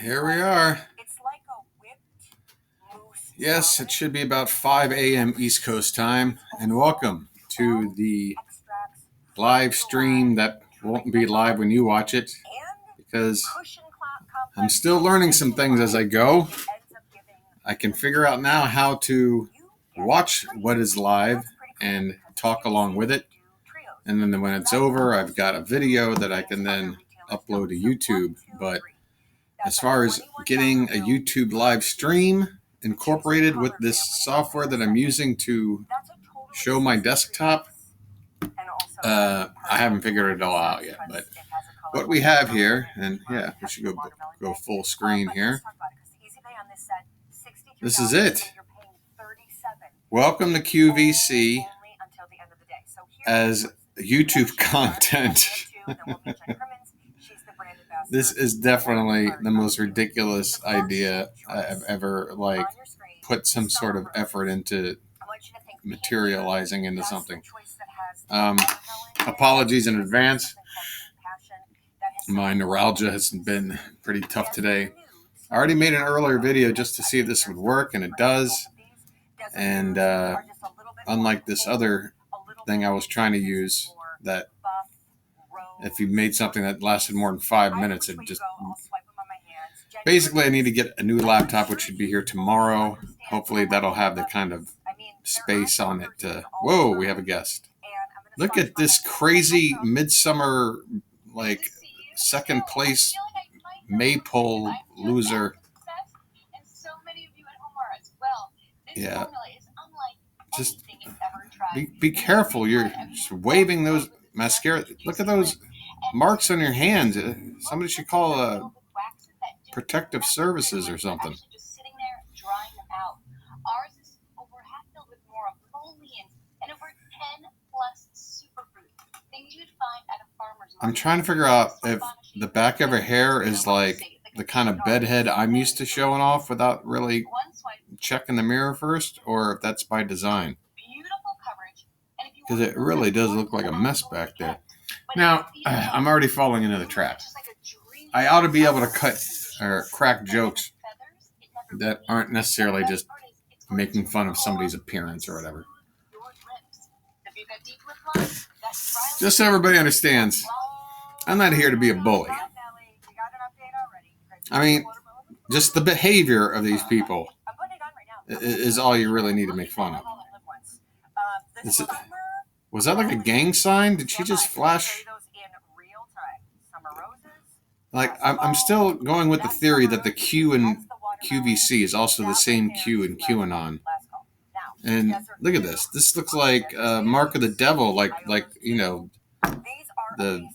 Here we are. Yes, it should be about 5 a.m. East Coast time, and welcome to the live stream that won't be live when you watch it, because I'm still learning some things as I go. I can figure out now how to watch what is live and talk along with it, and then when it's over, I've got a video that I can then upload to YouTube. But as far as getting a YouTube live stream incorporated with this software that I'm using to show my desktop, I haven't figured it all out yet. But what we have here, and yeah, we should go full screen here. This is it. Welcome to QVC as YouTube content. This is definitely the most ridiculous idea I've ever put some sort of effort into materializing into something. Apologies in advance. My neuralgia has been pretty tough today. I already made an earlier video just to see if this would work, and it does. And unlike this other thing I was trying to use, that if you made something that lasted more than 5 minutes, it just... Basically, I need to get a new laptop, which should be here tomorrow. Hopefully, that'll have the kind of space on it to... Whoa, we have a guest. Look at this crazy midsummer, second place maypole loser. Yeah. Just be careful. You're just waving those mascara. Look at those marks on your hands. Somebody should call protective services or something. I'm trying to figure out if the back of her hair is like the kind of bedhead I'm used to showing off without really checking the mirror first, or if that's by design. Because it really does look like a mess back there. Now, I'm already falling into the trap. I ought to be able to cut or crack jokes that aren't necessarily just making fun of somebody's appearance or whatever. Just so everybody understands, I'm not here to be a bully. I mean, just the behavior of these people is all you really need to make fun of. Was that like a gang sign? Did she just flash? I'm still going with the theory that the Q in QVC is also the same Q in QAnon. And look at this. This looks like Mark of the Devil, the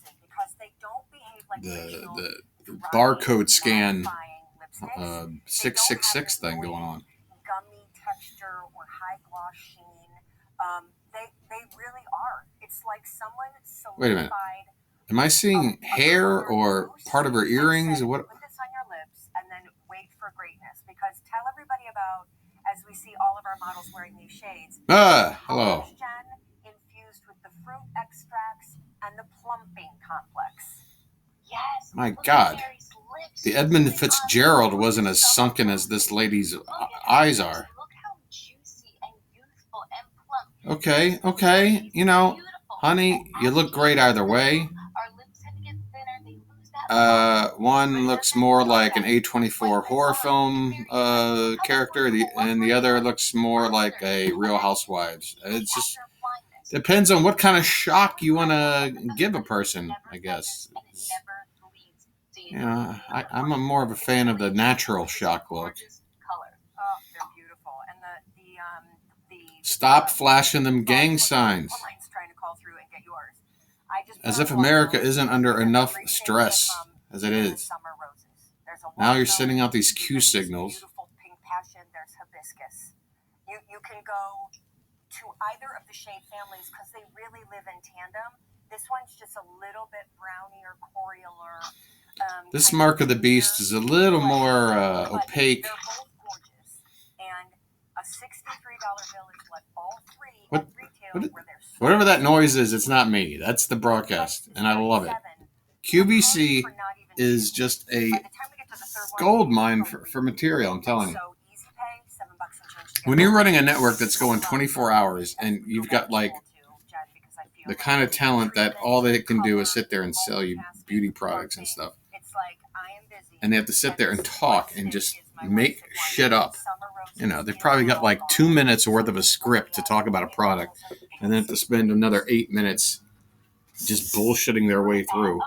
barcode scan 666 thing going on. Gummy texture or high gloss sheen. They really are. It's like someone solidified. Wait a minute. Am I seeing hair or part of her earrings? What? Put this on your lips and then wait for greatness, because tell everybody about, as we see all of our models wearing these shades. Hello. Infused with the fruit extracts and the plumping complex. Yes. My God. The Edmund Fitzgerald wasn't as sunken as this lady's eyes are. Look how juicy and youthful and plump. Okay. You know, honey, you look great either way. One looks more like an A24 horror film character, and the other looks more like a Real Housewives. It just depends on what kind of shock you want to give a person, I guess. Yeah, I'm more of a fan of the natural shock look. Stop flashing them gang signs. As if America isn't under enough stress as it is. Now you're sending out these Q signals. You can go to either of the shade families because they really live in tandem. This one's just a little bit brownier, corioler. This Mark of the Beast is a little more opaque. They're both gorgeous. And a $63 bill is what all three at retail where they're whatever that noise is, it's not me. That's the broadcast, and I love it. QVC is just a gold mine for material, I'm telling you. When you're running a network that's going 24 hours and you've got like the kind of talent that all they can do is sit there and sell you beauty products and stuff, and they have to sit there and talk and just make shit up. You know, they've probably got like 2 minutes worth of a script to talk about a product, and then have to spend another 8 minutes just bullshitting their way through.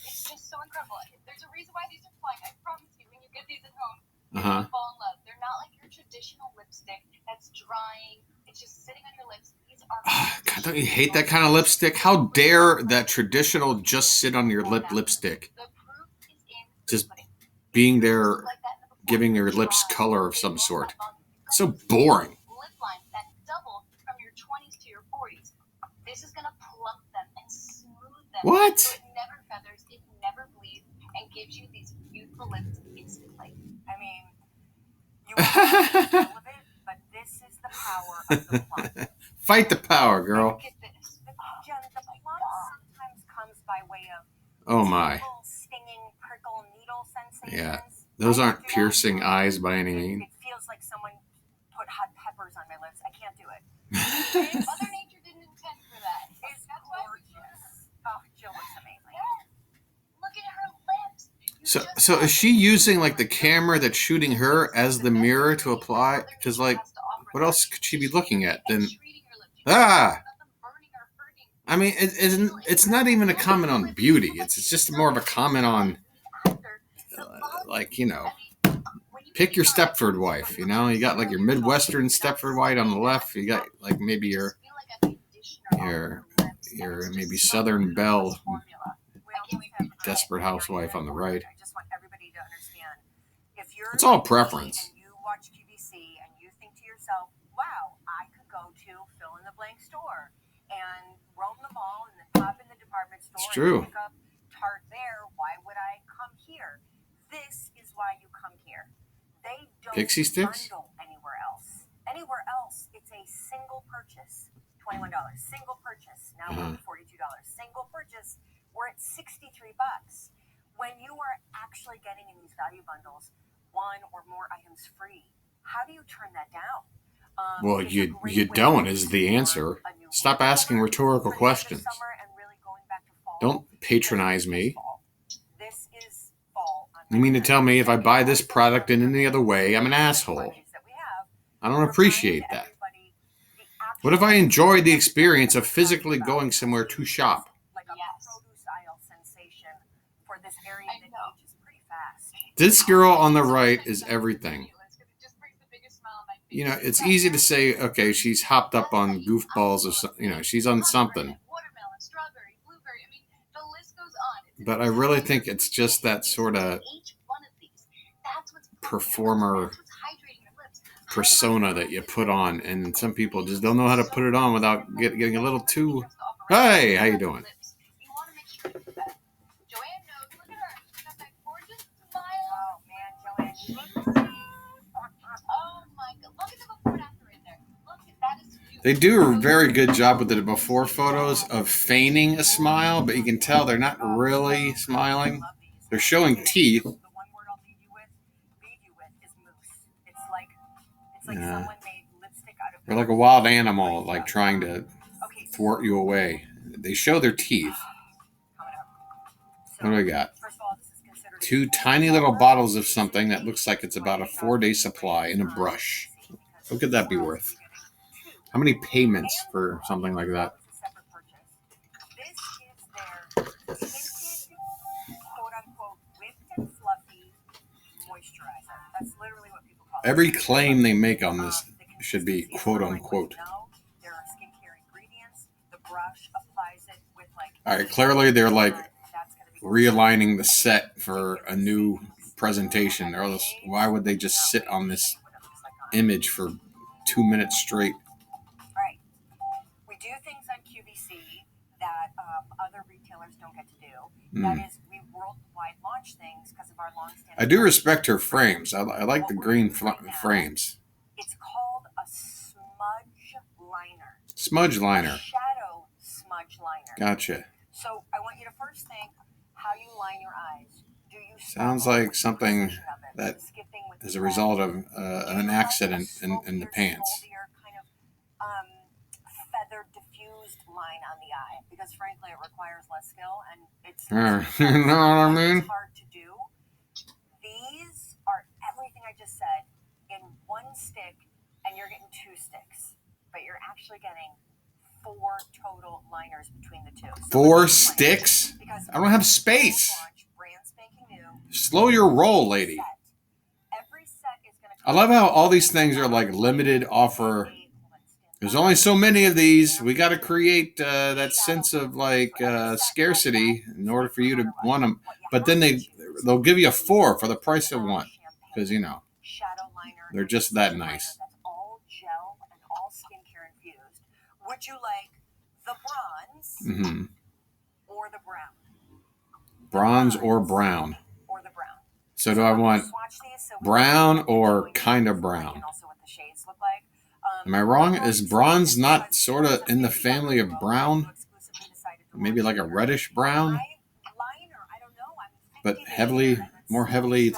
It's just so incredible. There's a reason why these are flying. I promise you, when you get these at home, you're gonna fall in love. They're not like your traditional lipstick that's drying. It's just sitting on your lips. These are God, don't you hate that kind of lipstick? How dare that traditional just sit on your lip lipstick? the proof is in Just being there, giving your lips color of some sort. So boring. lip lines that double from your 20s to your 40s. This is gonna plump them and smooth them. What? So it never feathers, it never bleeds, and gives you these youthful lips instantly. I mean, you all of it, but this is the power of the plump. Fight the power, girl. Look at this. Jen, the plump sometimes comes by way of Oh my. stinging prickle needle sensations. Yeah. Those aren't piercing eyes by any means. It feels like someone put hot peppers on my lips. I can't do it. Mother Nature didn't intend for that. It's gorgeous. Oh, Jill looks amazing. Yes. Look at her lips. So is she using like the camera that's shooting her as the mirror to apply? Because like, what else could she be looking at? Then I mean, it's not even a comment on beauty. It's just more of a comment on, like, you know, pick your Stepford wife. You know, you got like your Midwestern Stepford wife on the left. You got like maybe your maybe Southern Belle, Desperate Housewife on the right. It's all preference. You watch QVC and you think to yourself, wow, I could go to fill in the blank store and roam the mall and then pop in the department store It's true. and pick up Tarte there. Why would I come here? This is why you come here. They don't Pixie sticks? bundle anywhere else. Anywhere else, it's a single purchase. $21. Single purchase. Now we're at $42. Single purchase. We're at $63. When you are actually getting in these value bundles, one or more items free, how do you turn that down? Well, you don't is the answer. Stop asking rhetorical questions. Don't patronize me. You mean to tell me if I buy this product in any other way, I'm an asshole? I don't appreciate that. What if I enjoy the experience of physically going somewhere to shop? This girl on the right is everything. You know, it's easy to say, okay, she's hopped up on goofballs or something. You know, she's on something. But I really think it's just that sort of performer persona that you put on, and some people just don't know how to put it on without getting a little too. Hey, how you doing? They do a very good job with the before photos of feigning a smile, but you can tell they're not really smiling. They're showing teeth. Yeah. They're like a wild animal, like trying to thwart you away. They show their teeth. What do we got? 2 tiny little bottles of something that looks like it's about a 4-day supply and a brush. What could that be worth? How many payments for something like that? Every claim they make on this should be quote unquote. All right, clearly they're like realigning the set for a new presentation, or else why would they just sit on this image for 2 minutes straight? Right. We do things on QVC that other retailers don't get to do. That is, we worldwide launch things because of our long-standing. I do respect her frames. I like the green frames. It's called a smudge liner. Smudge liner. A shadow smudge liner. Gotcha. So I want you to first think how you line your eyes. Sounds like something that is a result of an accident in the pants. Feathered diffused line on the eye because frankly it requires less skill and it's You know what I mean? it's hard to do. These are everything I just said in one stick and you're getting 2 sticks, but you're actually getting 4 total liners between the two. So 4 sticks? I don't have space. Slow your roll, lady. I love how all these things are like limited offer. There's only so many of these. We got to create that sense of like scarcity in order for you to want them. But then they'll give you 4 for the price of 1 because they're just that nice. That's all gel and all skincare infused. Would you like the bronze or the brown? Bronze or brown? Or the brown. So do I want brown or kind of brown? Am I wrong? Is bronze not sort of in the family of brown? Maybe like a reddish brown? But more heavily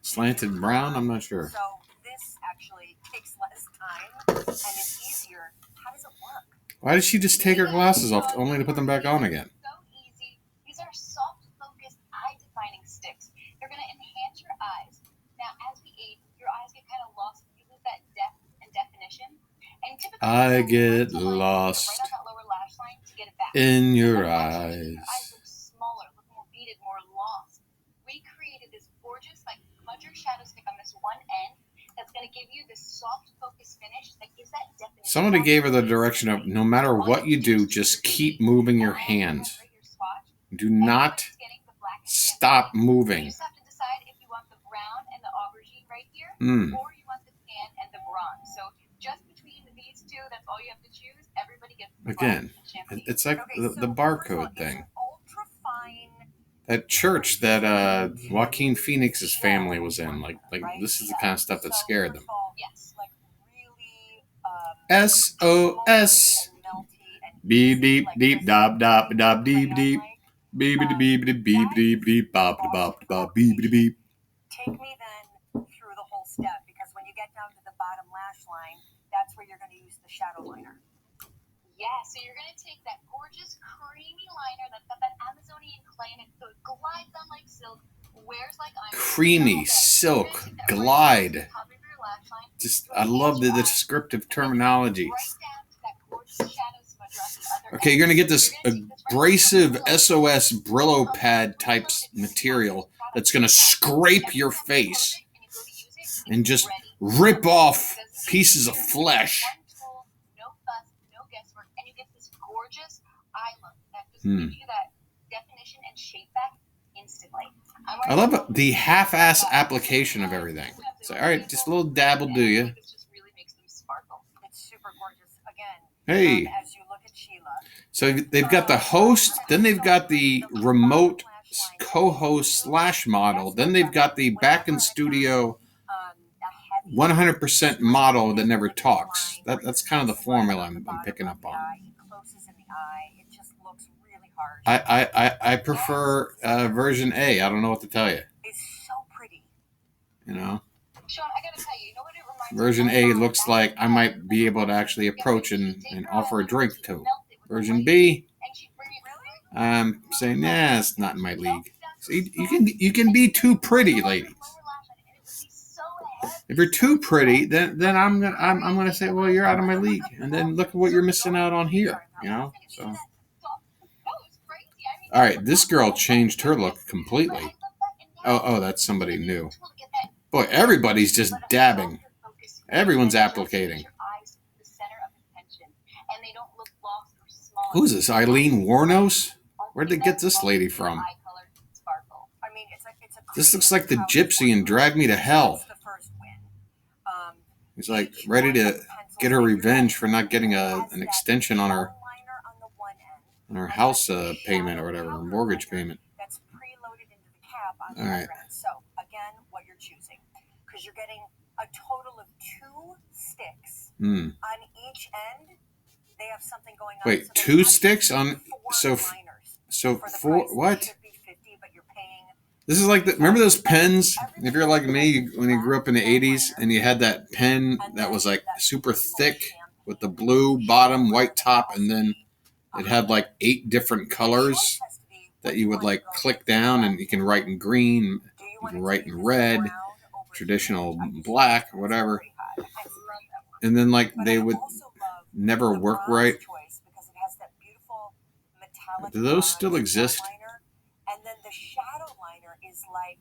slanted brown? I'm not sure. So this actually takes less time and it's easier. How does it work? Why did she just take her glasses off only to put them back on again? So easy. These are soft focused eye defining sticks. They're going to enhance your eyes. Now, as we age, your eyes get kind of lost. You lose that depth and definition. And typically, I get lost right on that lower lash line to get it back. in your Your eyes. eyes look smaller, look more beaded, more lost. We created this gorgeous, like, smudger shadow stick on this one end that's going to give you this soft focus finish that gives that definition. Somebody gave her the direction of no matter what you do, just keep moving your hands. Do not stop moving. You just have to decide if you want the brown and the aubergine right here, or you want the tan and the bronze. So just between these two, that's all you have to choose. Everybody gets the Again, it's like the barcode thing. That church that Joaquin Phoenix's family was in. Like this is the kind of stuff that scared them. Yes. SOS. Beep deep deep dop dop dop deep deep. Beep beep beep beep beep beep bop bop bop beep beep. Take me then through the whole step because when you get down to the bottom lash line, that's where you're going to use the shadow liner. Yeah, so you're going to take that gorgeous creamy liner that's got that Amazonian clay in it, so it glides on like silk, wears like iron. Creamy silk glide. Just I love the descriptive terminology. Okay, you're gonna get this abrasive SOS Brillo pad type material that's gonna scrape your face and just rip off pieces of flesh. No fuss, no guesswork, and you get this gorgeous eye look that just gives you that definition and shape back instantly. I love the half-ass application of everything. So, all right, just a little dab will do you. This just really makes them sparkle. It's super gorgeous. Again, Hey. as you look at Sheila. So they've got the host, then they've got the remote co-host / model, then they've got the back in studio 100% model that never talks. That's kind of the formula I'm picking up on. I prefer version A. I don't know what to tell you. It's so pretty. You know? Sean, I gotta tell you, what it reminds Version me A of? looks like I might be able to actually approach and offer a drink to. Version B, I'm saying, nah, it's not in my league. See, you can be too pretty, ladies. If you're too pretty, then I'm gonna say, well, you're out of my league, and then look at what you're missing out on here. You know, so. All right, this girl changed her look completely. Oh, that's somebody new. Boy, everybody's just dabbing. Everyone's applicating. Who's this, Eileen Warnos? Where'd they get this lady from? This looks like the gypsy in Drag Me to Hell. He's like ready to get her revenge for not getting an extension on her house payment or whatever, her mortgage payment. That's preloaded into the cap on the All right. So again, what you're choosing, because you're getting a total of 2 sticks on each end. They have something going on. Wait, so 2 sticks on? 4 liners. So For the 4 price, what? It should be 50, but you're paying This is like remember those pens? If you're like me, when you grew up in the 80s and you had that pen that was like super thick with the blue bottom, white top, and then it had like 8 different colors that you would like click down, and you can write in green, you can write in red, traditional black, or whatever. And then like they would never work right. Do those still exist? And then the shadow liner is like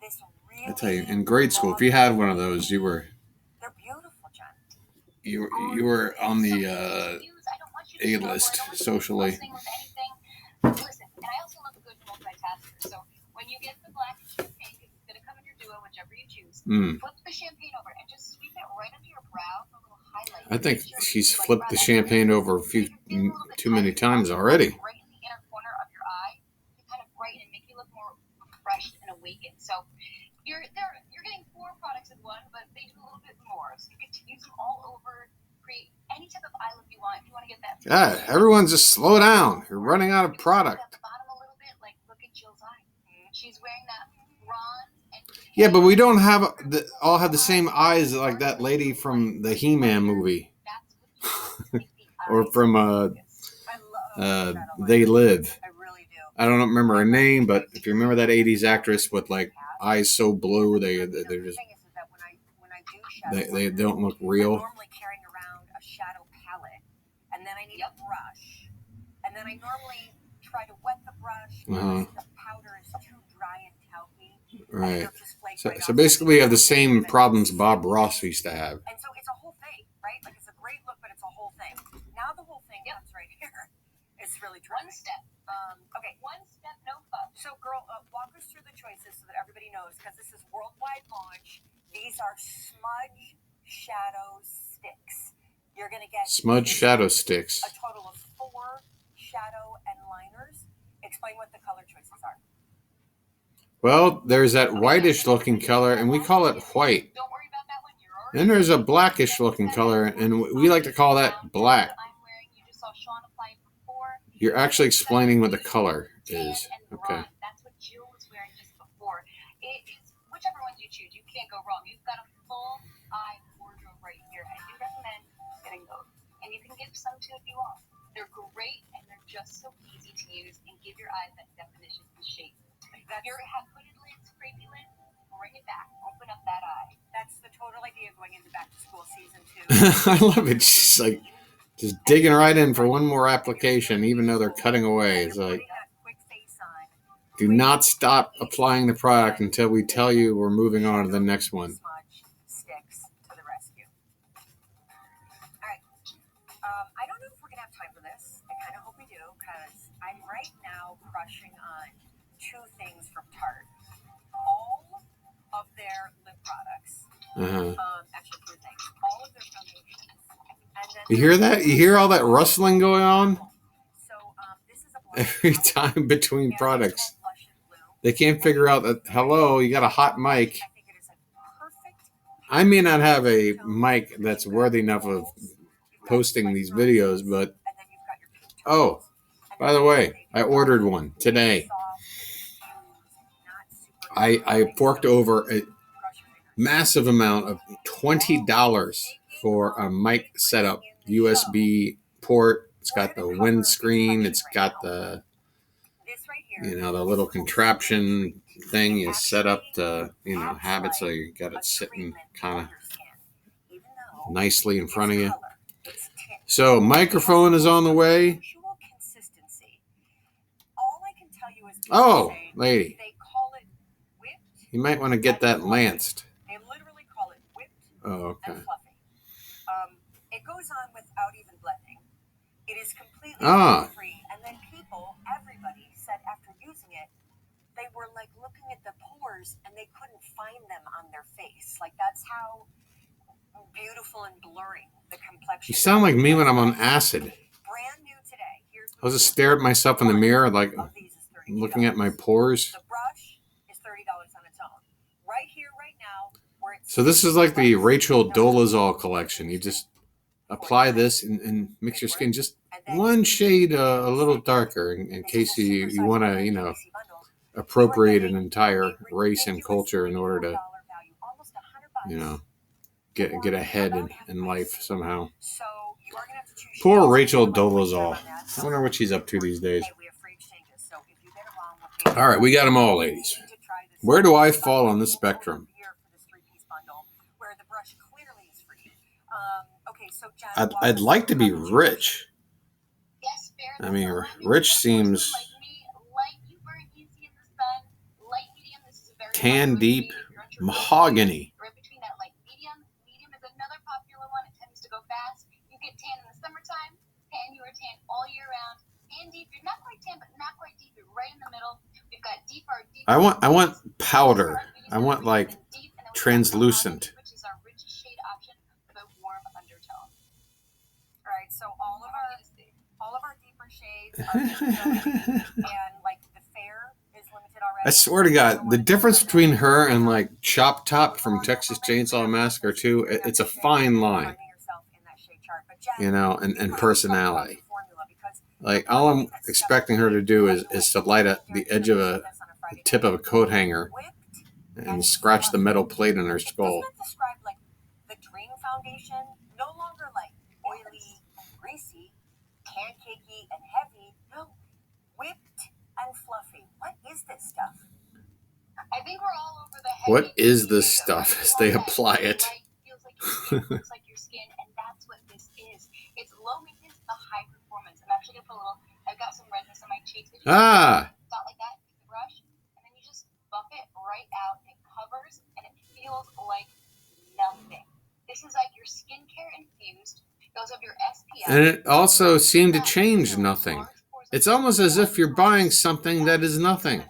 this really. I tell you, in grade school, if you had one of those, you were. They're beautiful, John. You were on the A list socially. Listen, and I also love a good multitasker. So when you get the black champagne, because it's going to come in your duo, whichever you choose, flip the champagne over and just sweep it right under your brow for a little highlight. I think she's flipped the champagne over too many times already. Right in the inner corner of your eye to kind of brighten and make you look more refreshed and awakened. So you're getting 4 products in one, but they do a little bit more. So you get to use them all over. Create any type of eye look you want. If you want to get that. Yeah, everyone just slow down. You're running out of product. At the bottom a little bit, like look at Jill's eye. She's wearing that bronze. Yeah, but we don't have all have the same eyes like that lady from the He-Man movie, or from They Live. I really do. I don't remember her name, but if you remember that 80s actress with like eyes so blue, they're just they don't look real. I'm normally carrying around a shadow palette, and then I need a brush, and then I normally try to wet the brush because the powder is too dry and talky. Right. So basically, we have the same problems Bob Ross used to have. And so it's a whole thing, right? Like it's a great look, but it's a whole thing. Now the whole thing comes right here. It's really true. One step. Okay. One step, no fuss. So, girl, walk us through the choices so that everybody knows, because this is worldwide launch. These are smudge shadow sticks. You're going to get smudge shadow sticks. A total of 4 shadow and liners. Explain what the color choices are. Well, there's that whitish looking color, and we call it white. Don't worry about that one. Then there's a blackish looking color, and we like to call that black. You're actually explaining what the color is. Okay. That's what Jill was wearing just before. It is whichever ones you choose. You can't go wrong. You've got a full eye wardrobe right here. I do recommend getting those. And you can give some too if you want. They're great, and they're just so easy to use and give your eyes that definition and shape. If you have hooded lids, creepy lids, bring it back. Open up that eye. That's the total idea going into back to school season 2. I love it. She's like just digging right in for one more application, even though they're cutting away. It's like, do not stop applying the product until we tell you we're moving on to the next one. Sticks to the rescue. All right. I don't know if we're going to have time for this. I kind of hope we do, because I'm right now crushing on 2 things from Tarte. All of their lip products. Actually, 2 things. All of their foundations. You hear that? You hear all that rustling going on? So, this is a every time between products. They can't figure out that, hello, you got a hot mic. I may not have a mic that's worthy enough of posting these videos, but oh, by the way, I ordered one today. I forked over a massive amount of $20 for a mic setup, USB port. It's got the windscreen. It's got the, the little contraption thing you set up to, have it so you got it sitting kind of nicely in front of you. So microphone is on the way. Oh, lady. You might want to get that lanced. They literally call it whipped okay. and fluffy. It goes on without even blending. It is completely free. And then everybody said after using it, they were like looking at the pores and they couldn't find them on their face. Like that's how beautiful and blurring the complexion. You sound like me when I'm on acid. Brand new today. I'll just stare at myself in the mirror, like looking at my pores. The brush is $30 on its own. Right here, right now, where it's so this is like the Rachel Dolezal collection. You just apply this and mix your skin just one shade a little darker in case you want to, appropriate an entire race and culture in order to, you know, get ahead in life somehow. Poor Rachel Dolezal. I wonder what she's up to these days. All right, we got them all, ladies. Where do I fall on the spectrum? I'd like to be rich. I mean, rich seems tan deep, mahogany. Right between that, like medium is another popular one. It tends to go fast. You get tan in the summertime, tan you are tan all year round. Tan deep, you're not quite tan, but not quite deep. You're right in the middle. We've got deeper. I want powder. I want like translucent. Which is our richest shade option with a warm undertone. All right, so all of our deeper shades are and like the fair is limited already. I swear to God, the difference between her and like Chop Top from Texas Chainsaw Massacre 2, it's a fine line, you know, and personality. Like all I'm expecting her to do is to light the edge of the tip of a coat hanger and scratch the metal plate in her skull. Doesn't that describe like the Dream Foundation? No longer like oily and greasy, pancakey and heavy. No, whipped and fluffy. What is this stuff? I think we're all over the head. What is this stuff as they apply it? Feels like your skin, looks like your skin, and that's what this is. It's low maintenance, but high performance. I'm actually gonna put a little. I've got some redness on my cheeks. Ah. Not like that. With the brush, and then you just buff it right out. It covers, and it feels like nothing. This is like your skincare infused. It goes up your SPF. And it also seemed to change nothing. It's almost as if you're buying something that is nothing. If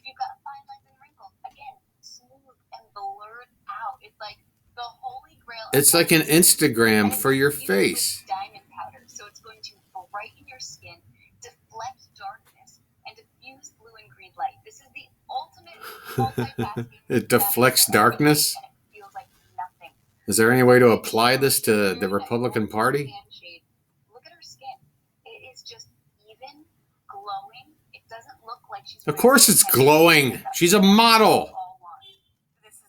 you've got fine lines and wrinkles, again, smooth and blurred out. It's like the holy grail. It's like an Instagram for your face. Diamond powder, so it's going to brighten your skin, deflect darkness, and diffuse blue and green light. This is the ultimate multitasking. It deflects darkness? And it feels like nothing. Is there any way to apply this to the Republican Party? Look at her skin. It is just even, glowing. It doesn't look like she's. Of course it's glowing. She's a model. This is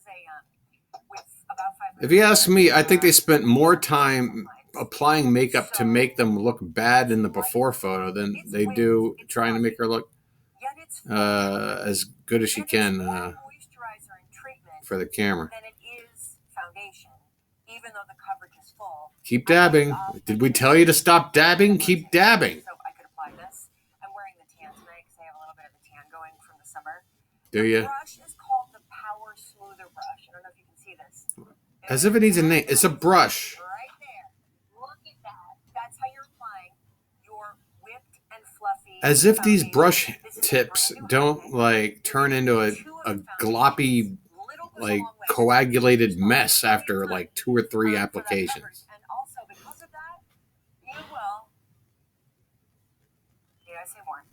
with about 5 If you ask me, I think they spent more time applying makeup to make them look bad in the before photo than they do trying to make her look as good as she can for the camera. Then it is foundation, even though the coverage is full. Keep dabbing. Did we tell you to stop dabbing? Keep dabbing. So I could apply this. I'm wearing the tan tonight because I have a little bit of a tan going from the summer. Do The you? brush is called the Power Smoother brush. I don't know if you can see this. As if it needs a name. It's a brush. Right there. Look at that. That's how you're applying your whipped and fluffy. As if these foundation. brush This is a tips brand new don't foundation. like turn into a gloppy, Little goes a like long way. coagulated mess after like 2 or 3 For that applications. coverage. And also because of that, you will. Did I say more?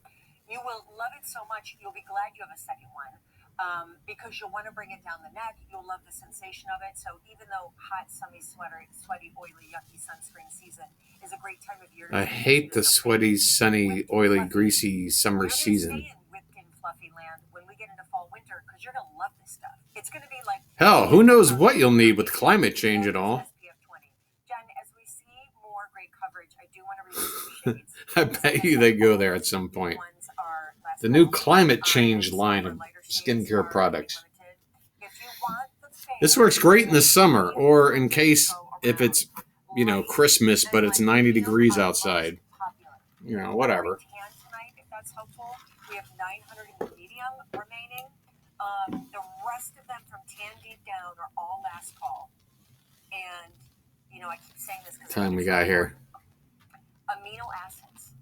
You will love it so much. You'll be glad you have a second one. Because you'll want to bring it down the neck. You'll love the sensation of it. So even though hot, sweaty, oily, yucky sunscreen season is a great time of year. I hate the sweaty, sunny, oily, greasy summer You're gonna season. stay in whipped and fluffy land when we get into fall, winter, because you're gonna love this stuff. It's gonna be like Hell, who knows what you'll need with climate change and all. SPF 20. Jen, as we see more great coverage, I do want to release some shades. I bet you they go there at some point. Ones are less The new common. climate change line of Lighter shades skincare are products. limited. If you want the fan, This works great in the summer, or in case if it's, you know, Christmas, but it's 90 degrees outside. popular. You know, whatever. Tan tonight, if that's helpful. We have 900 in the medium remaining. The rest of them from tan deep down are all last call. And, you know, I keep saying this because Time we got here. amino acids,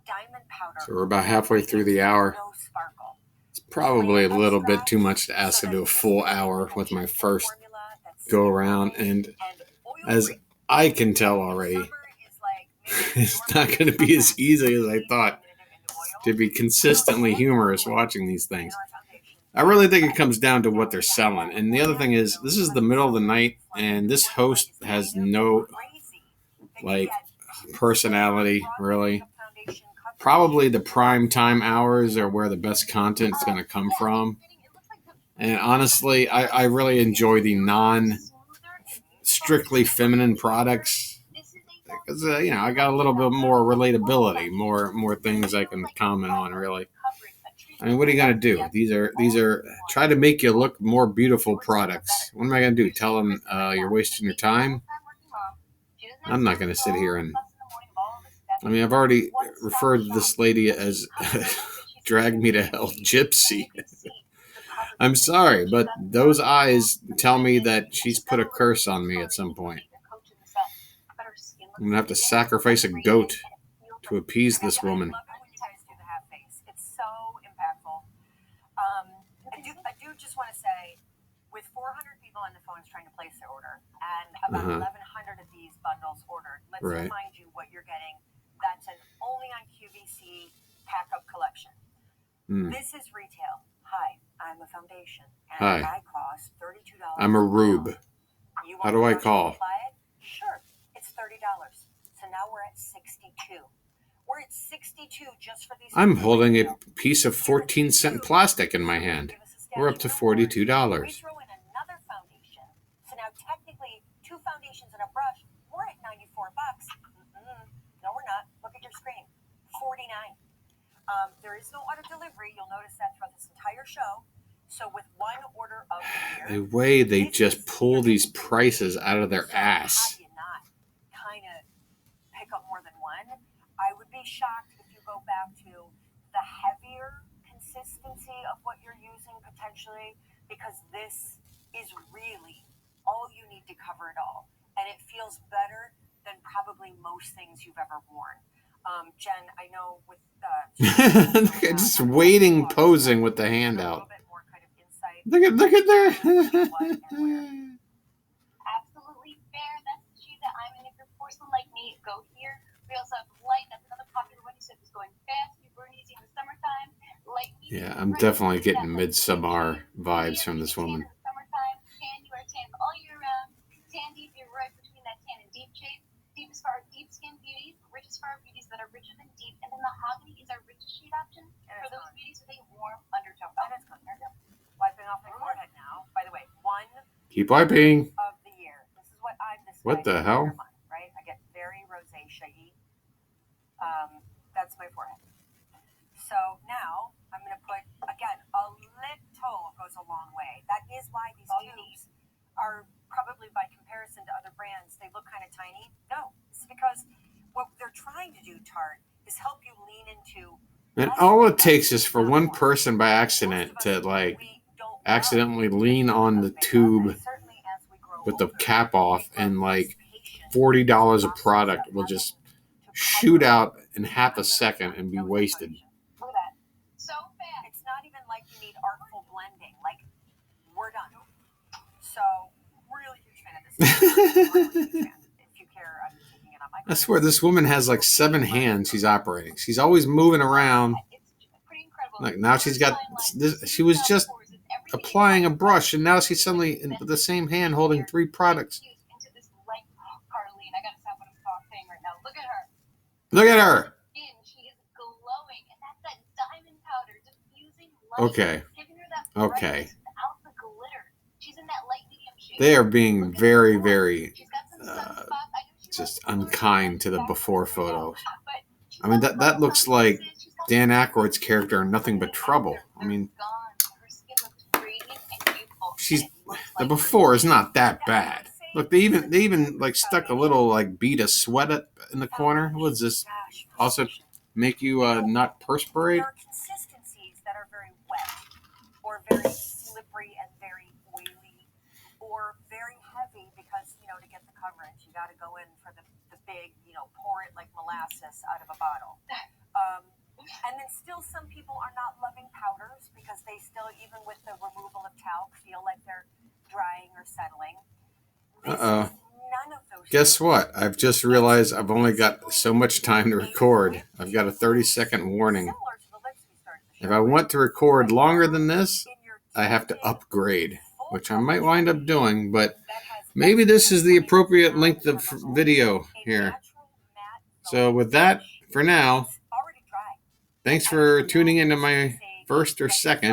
diamond powder. So we're about halfway through the hour. No sparkle. It's probably a little bit too much to ask to do a full hour with my first go around, and as I can tell already, it's not going to be as easy as I thought to be consistently humorous watching these things. I really think it comes down to what they're selling. And the other thing is, this is the middle of the night, and this host has no, like, personality, really. probably the prime time hours are where the best content is going to come from. And honestly, I really enjoy the non-strictly feminine products because I got a little bit more relatability, more things I can comment on. Really, I mean, what are you gonna do? These are try to make you look more beautiful products. What am I gonna do? Tell them you're wasting your time? I'm not gonna sit here and. I mean, I've already referred to this lady as "drag me to hell gypsy." I'm sorry, but those eyes tell me that she's put a curse on me at some point. I'm gonna have to sacrifice a goat to appease this woman. I love it when you guys do the half face. It's so impactful. I do just want to say, with 400 people on the phones trying to place their order, and about 1,100 of these bundles ordered, let's remind you what you're getting. That's an only on QVC pack-up collection. This is retail. Hi, I'm a foundation, and I cost $32. I'm a rube. How do I call? Sure, it's $30. So now we're at 62. We're at 62 just for these. I'm holding a piece of 14-cent plastic in my hand. We're up to $42. We throw in another foundation. So now technically 2 foundations and a brush, we're at $94. No, we're not. Look at your screen. $49. There is no auto delivery. You'll notice that throughout this entire show. So with one order of the year, the way they just pull these prices out of their ass. How do you not kind of pick up more than one? I would be shocked if you go back to the heavier consistency of what you're using potentially, because this is really all you need to cover it all. And it feels better than probably most things you've ever worn. Jen, I know with just waiting, posing with the hand out. Look at there. Absolutely fair. That's the shoe that I'm in. If you're porcelain like me, go here. We also have light. That's another popular one. You said it's going fast. You burn easy in the summertime. Light. Yeah, I'm definitely getting Midsommar vibes from this woman. Summertime. Tan, you are tan all year round. Tan deep, you're right between that tan and deep shade. Deep is for our deep skin beauties. Rich is for our beauties that are richer than deep. And then mahogany is our richest shade option for those beauties with a warm undertone. And it's good. Wiping off my forehead now. By the way, one Keep wiping. of the year. This is what I'm this. What the hell? Month, right? I get very rosé shaggy. That's my forehead. So now I'm gonna put again a little goes a long way. That is why these tubes are probably by comparison to other brands, they look kind of tiny. No, it's because what they're trying to do, Tarte, is help you lean into. And all it takes is for one person by accident to accidentally lean on the tube with the cap off, and $40 a product will just shoot out in half a second and be wasted. So fast. It's not even like you need artful blending. Like, we're done. So, really huge fan of this. If you care, I'm taking it on my. I swear this woman has 7 hands she's operating. She's always moving around. Now she's got this. She was just applying a brush, and now she's suddenly in the same hand holding 3 products. Look at her. Okay. They are being very, very just unkind to the before photos. I mean, that looks like Dan Aykroyd's character in Nothing But Trouble. I mean, the before is not that bad. Look, they even stuck a little bead of sweat in the corner. What is this? Also make you not perspirate? There are consistencies that are very wet, or very slippery and very oily, or very heavy because to get the coverage you got to go in for the big pour it like molasses out of a bottle. And then still some people are not loving powders because they still, even with the removal of talc, feel like they're drying or settling. None of those. Guess what? I've just realized I've only got so much time to record. I've got a 30-second warning. If I want to record longer than this, I have to upgrade, which I might wind up doing, but maybe this is the appropriate length of video here. So with that, for now, Thanks for tuning into my first or second